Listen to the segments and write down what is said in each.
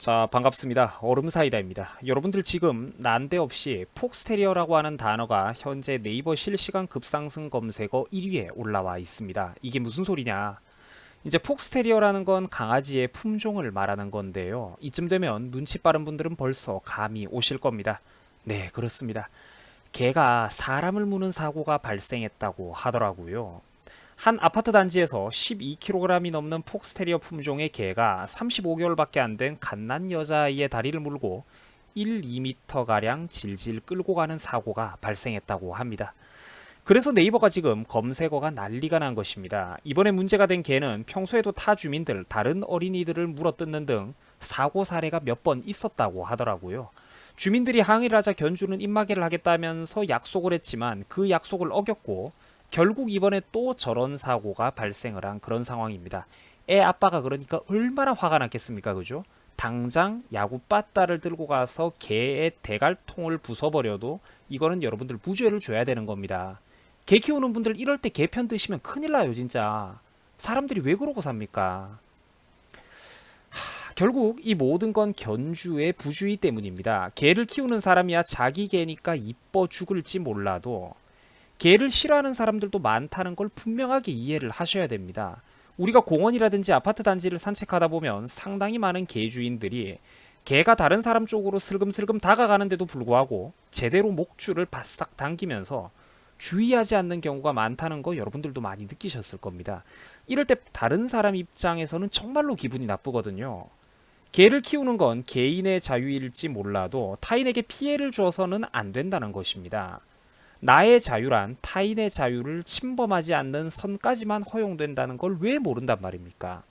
자, 반갑습니다. 얼음사이다입니다. 여러분들 지금 난데없이 폭스테리어라고 하는 단어가 현재 네이버 실시간 급상승 검색어 1위에 올라와 있습니다. 이게 무슨 소리냐? 이제 폭스테리어라는 건 강아지의 품종을 말하는 건데요. 이쯤 되면 눈치 빠른 분들은 벌써 감이 오실 겁니다. 네, 그렇습니다. 개가 사람을 무는 사고가 발생했다고 하더라고요. 한 아파트 단지에서 12kg이 넘는 폭스테리어 품종의 개가 35개월밖에 안 된 갓난 여자아이의 다리를 물고 1, 2m가량 질질 끌고 가는 사고가 발생했다고 합니다. 그래서 네이버가 지금 검색어가 난리가 난 것입니다. 이번에 문제가 된 개는 평소에도 타 주민들, 다른 어린이들을 물어뜯는 등 사고 사례가 몇 번 있었다고 하더라고요. 주민들이 항의를 하자 견주는 입마개를 하겠다면서 약속을 했지만 그 약속을 어겼고 결국 이번에 또 저런 사고가 발생을 한 그런 상황입니다. 애 아빠가 그러니까 얼마나 화가 났겠습니까, 그죠? 당장 야구 빠따를 들고 가서 개의 대갈통을 부숴버려도 이거는 여러분들 무죄를 줘야 되는 겁니다. 개 키우는 분들 이럴 때 개 편 드시면 큰일 나요, 진짜. 사람들이 왜 그러고 삽니까? 결국 이 모든 건 견주의 부주의 때문입니다. 개를 키우는 사람이야 자기 개니까 이뻐 죽을지 몰라도 개를 싫어하는 사람들도 많다는 걸 분명하게 이해를 하셔야 됩니다. 우리가 공원이라든지 아파트 단지를 산책하다 보면 상당히 많은 개 주인들이 개가 다른 사람 쪽으로 슬금슬금 다가가는데도 불구하고 제대로 목줄을 바싹 당기면서 주의하지 않는 경우가 많다는 거 여러분들도 많이 느끼셨을 겁니다. 이럴 때 다른 사람 입장에서는 정말로 기분이 나쁘거든요. 개를 키우는 건 개인의 자유일지 몰라도 타인에게 피해를 줘서는 안 된다는 것입니다. 나의 자유란 타인의 자유를 침범하지 않는 선까지만 허용된다는 걸 왜 모른단 말입니까?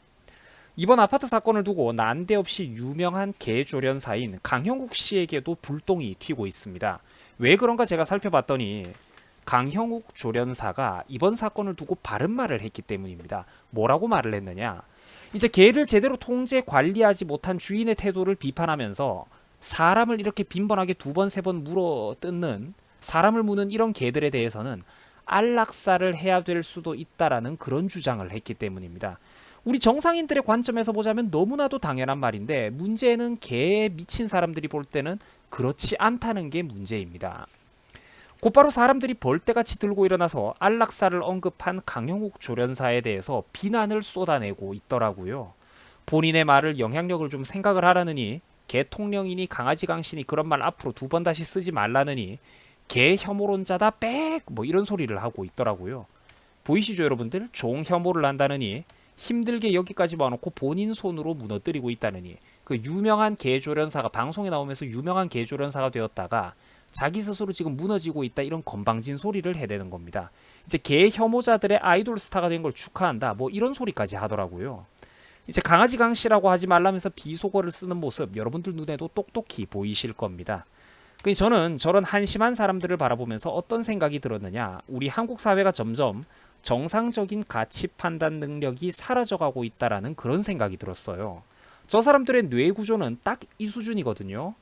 이번 아파트 사건을 두고 난데없이 유명한 개조련사인 강형욱 씨에게도 불똥이 튀고 있습니다. 왜 그런가 제가 살펴봤더니 강형욱 조련사가 이번 사건을 두고 바른 말을 했기 때문입니다. 뭐라고 말을 했느냐? 이제 개를 제대로 통제 관리하지 못한 주인의 태도를 비판하면서 사람을 이렇게 빈번하게 두 번, 세 번 물어 뜯는 사람을 무는 이런 개들에 대해서는 안락사를 해야 될 수도 있다라는 그런 주장을 했기 때문입니다. 우리 정상인들의 관점에서 보자면 너무나도 당연한 말인데 문제는 개에 미친 사람들이 볼 때는 그렇지 않다는 게 문제입니다. 곧바로 사람들이 벌떼같이 들고 일어나서 안락사를 언급한 강형욱 조련사에 대해서 비난을 쏟아내고 있더라고요. 본인의 말을 영향력을 좀 생각을 하라느니 개통령이니 강아지 강신이 그런 말 앞으로 두 번 다시 쓰지 말라느니 개 혐오론자다 빽 뭐 이런 소리를 하고 있더라고요. 보이시죠 여러분들? 종 혐오를 한다느니 힘들게 여기까지 와놓고 본인 손으로 무너뜨리고 있다느니 그 유명한 개조련사가 방송에 나오면서 유명한 개조련사가 되었다가 자기 스스로 지금 무너지고 있다 이런 건방진 소리를 해대는 겁니다. 이제 개 혐오자들의 아이돌 스타가 된 걸 축하한다 뭐 이런 소리까지 하더라고요. 이제 강아지 강씨라고 하지 말라면서 비속어를 쓰는 모습 여러분들 눈에도 똑똑히 보이실 겁니다. 저는 저런 한심한 사람들을 바라보면서 어떤 생각이 들었느냐, 우리 한국 사회가 점점 정상적인 가치 판단 능력이 사라져가고 있다라는 그런 생각이 들었어요. 저 사람들의 뇌 구조는 딱 이 수준이거든요.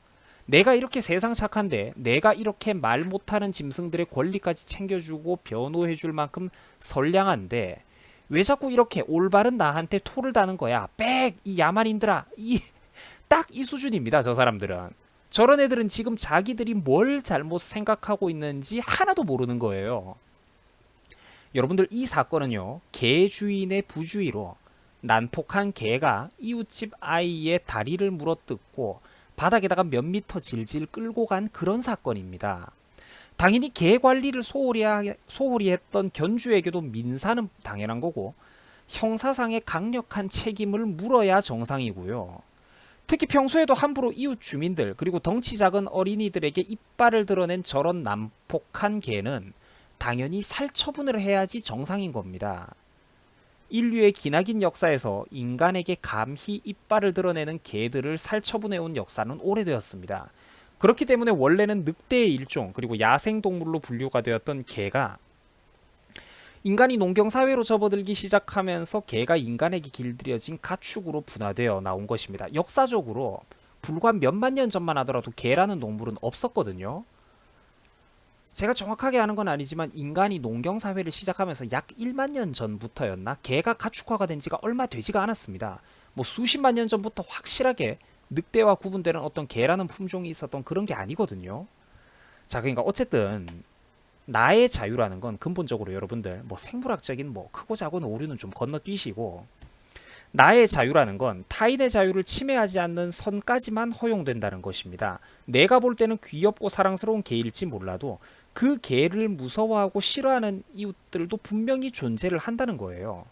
내가 이렇게 세상 착한데 내가 이렇게 말 못하는 짐승들의 권리까지 챙겨주고 변호해줄 만큼 선량한데 왜 자꾸 이렇게 올바른 나한테 토를 다는 거야? 빽! 이 야만인들아! 딱 이 수준입니다. 저 사람들은. 저런 애들은 지금 자기들이 뭘 잘못 생각하고 있는지 하나도 모르는 거예요. 여러분들 이 사건은요. 개 주인의 부주의로 난폭한 개가 이웃집 아이의 다리를 물어뜯고 바닥에다가 몇 미터 질질 끌고 간 그런 사건입니다. 당연히 개 관리를 소홀히 했던 견주에게도 민사는 당연한 거고 형사상의 강력한 책임을 물어야 정상이고요. 특히 평소에도 함부로 이웃 주민들 그리고 덩치 작은 어린이들에게 이빨을 드러낸 저런 난폭한 개는 당연히 살처분을 해야지 정상인 겁니다. 인류의 기나긴 역사에서 인간에게 감히 이빨을 드러내는 개들을 살처분해온 역사는 오래되었습니다. 그렇기 때문에 원래는 늑대의 일종 그리고 야생동물로 분류가 되었던 개가 인간이 농경사회로 접어들기 시작하면서 개가 인간에게 길들여진 가축으로 분화되어 나온 것입니다. 역사적으로 불과 몇만 년 전만 하더라도 개라는 동물은 없었거든요. 제가 정확하게 아는 건 아니지만 인간이 농경사회를 시작하면서 약 1만 년 전부터였나 개가 가축화가 된 지가 얼마 되지가 않았습니다. 뭐 수십만 년 전부터 확실하게 늑대와 구분되는 어떤 개라는 품종이 있었던 그런 게 아니거든요. 자, 그러니까 어쨌든 나의 자유라는 건 근본적으로 여러분들 뭐 생물학적인 뭐 크고 작은 오류는 좀 건너뛰시고, 나의 자유라는 건 타인의 자유를 침해하지 않는 선까지만 허용된다는 것입니다. 내가 볼 때는 귀엽고 사랑스러운 개일지 몰라도 그 개를 무서워하고 싫어하는 이웃들도 분명히 존재를 한다는 거예요.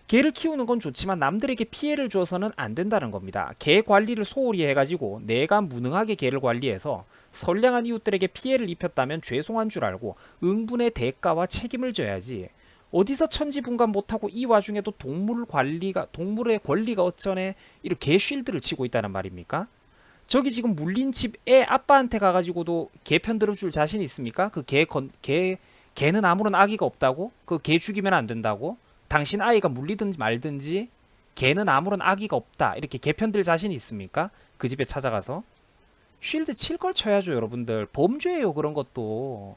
개를 키우는 건 좋지만 남들에게 피해를 줘서는 안 된다는 겁니다. 개 관리를 소홀히 해가지고 내가 무능하게 개를 관리해서 선량한 이웃들에게 피해를 입혔다면 죄송한 줄 알고 응분의 대가와 책임을 져야지, 어디서 천지분간 못하고 이 와중에도 동물의 권리가 어쩌네 이렇게 개 쉴드를 치고 있다는 말입니까? 저기 지금 물린 집 애 아빠한테 가가지고도 개 편 들어줄 자신 있습니까? 그 개는 아무런 악의가 없다고? 그 개 죽이면 안 된다고? 당신 아이가 물리든지 말든지 개는 아무런 악의가 없다 이렇게 개 편 들 자신 있습니까? 그 집에 찾아가서 쉴드 칠 걸 쳐야죠. 여러분들 범죄예요. 그런 것도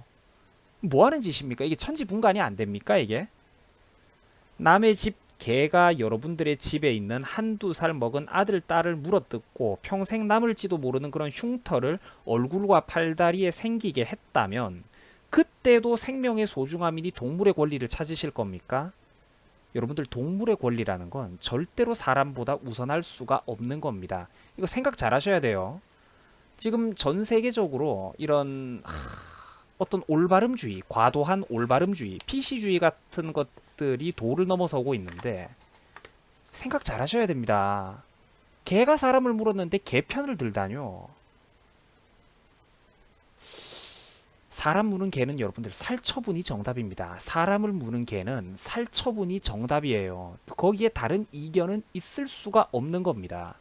뭐 하는 짓입니까? 이게 천지분간이 안 됩니까? 이게 남의 집 개가 여러분들의 집에 있는 한두 살 먹은 아들 딸을 물어뜯고 평생 남을지도 모르는 그런 흉터를 얼굴과 팔다리에 생기게 했다면 그때도 생명의 소중함이니 동물의 권리를 찾으실 겁니까? 여러분들 동물의 권리라는 건 절대로 사람보다 우선할 수가 없는 겁니다. 이거 생각 잘 하셔야 돼요. 지금 전 세계적으로 이런 어떤 올바름주의, 과도한 올바름주의, PC주의 같은 것들이 도를 넘어서고 있는데 생각 잘 하셔야 됩니다. 개가 사람을 물었는데 개 편을 들다뇨. 사람 무는 개는 여러분들 살처분이 정답입니다. 사람을 무는 개는 살처분이 정답이에요. 거기에 다른 이견은 있을 수가 없는 겁니다.